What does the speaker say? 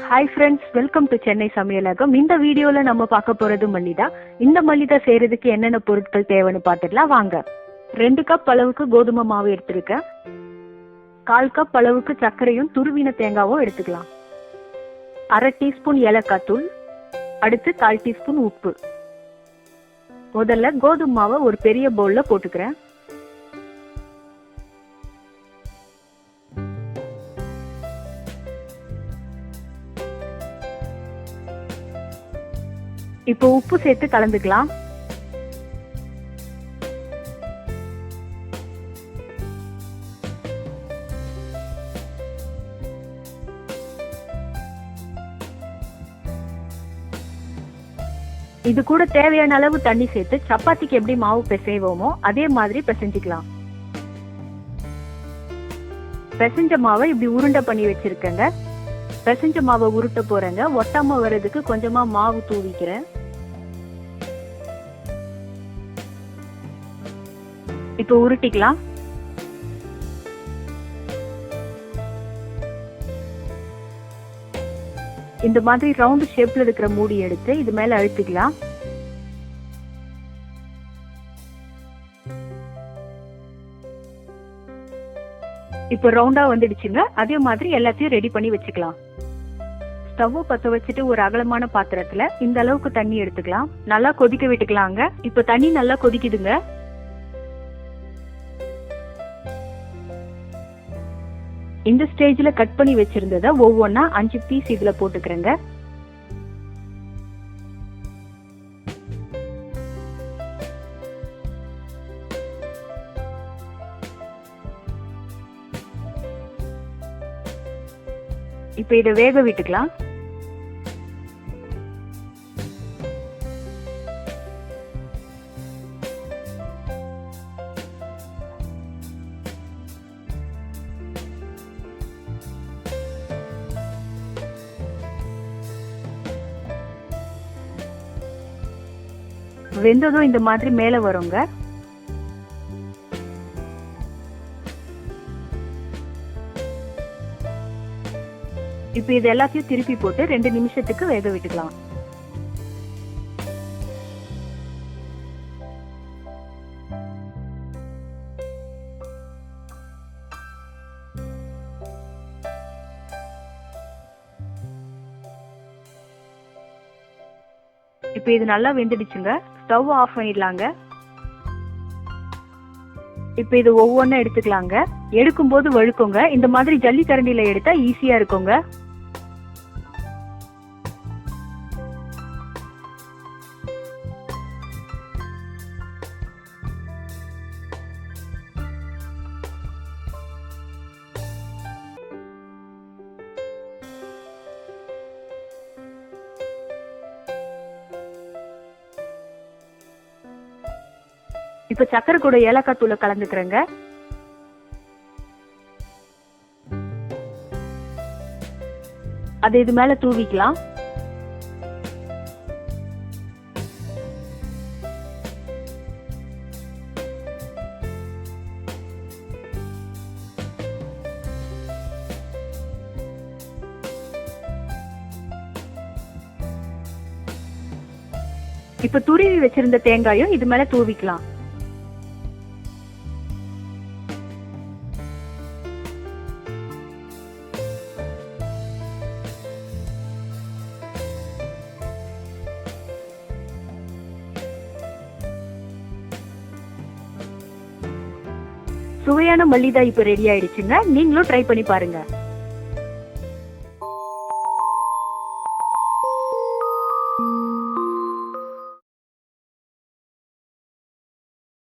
Hi friends, welcome to Chennai Samayalagam. இந்த வீடியோல நம்ம பார்க்க போறது மல்லிதா. இந்த மல்லிதா செய்யறதுக்கு என்னென்ன பொருட்கள் தேவைன்னு பார்த்துடலாம் வாங்க. 2 கப் அளவுக்கு கோதுமை மாவு எடுத்துருக்கேன். 1/4 கப் அளவுக்கு சர்க்கரையும் துருவின தேங்காவும் எடுத்துக்கலாம். 1/2 டீஸ்பூன் ஏலக்காய் தூள், அடுத்து 1/4 டீஸ்பூன் உப்பு. முதல்ல கோதுமை மாவை ஒரு பெரிய பவுல்ல போட்டுக்கிறேன். இப்போ உப்பு சேர்த்து கலந்துக்கலாம். இது கூட தேவையான அளவு தண்ணி சேர்த்து சப்பாத்திக்கு எப்படி மாவு பிசைவோமோ அதே மாதிரி பிசைஞ்சுக்கலாம். பிசைஞ்ச மாவை இப்படி உருண்டை பண்ணி வச்சிருக்கேங்க. பிசைஞ்ச மாவை உருட்ட போறேங்க. ஒட்டாம வர்றதுக்கு கொஞ்சமா மாவு தூவிக்கிறேன். இப்போ உருட்டிக்கலாம். இந்த மாதிரி ரவுண்ட் ஷேப்ல இருக்கிற மூடி எடுத்து இது மேல அழுத்திக்கலாம். இப்போ ரவுண்டா வந்துடுச்சுங்க. அதே மாதிரி எல்லாத்தையும் ரெடி பண்ணி வச்சுக்கலாம். ஸ்டவ் பத்த வச்சுட்டு ஒரு அகலமான பாத்திரத்துல இந்த அளவுக்கு தண்ணி எடுத்துக்கலாம். நல்லா கொதிக்க விட்டுக்கலாங்க. இப்போ தண்ணி நல்லா கொதிக்குதுங்க. இந்த ஸ்டேஜ்ல கட் பண்ணி வச்சிருந்ததை ஒவ்வொன்னா 5 பீஸ் இதுல போட்டுக்கிறேங்க. இப்ப இதை வேக விட்டுக்கலாம். வெந்ததும் இந்த மாதிரி மேல வருங்க. இப்ப இது எல்லாத்தையும் திருப்பி போட்டு 2 நிமிஷத்துக்கு வேக விட்டுக்கலாம். இப்ப இது நல்லா வெந்துடுச்சுங்க. ஸ்டவ் ஆஃப் பண்ணிடலாங்க. இப்ப இது ஒவ்வொன்றும் எடுத்துக்கலாங்க. எடுக்கும் போது வழுக்குங்க. இந்த மாதிரி ஜல்லி கரண்டில எடுத்தா ஈஸியா இருக்குங்க. இப்ப சக்கரை கூட ஏலக்காய் தூளை கலந்துக்கிறேங்க. அதை இது மேல தூவிக்கலாம். இப்ப துருவி வச்சிருந்த தேங்காயும் இது மேல தூவிக்கலாம். சுவையான மல்லிதா இப்ப ரெடி ஆயிடுச்சுங்க. நீங்களும் ட்ரை பண்ணி பாருங்க.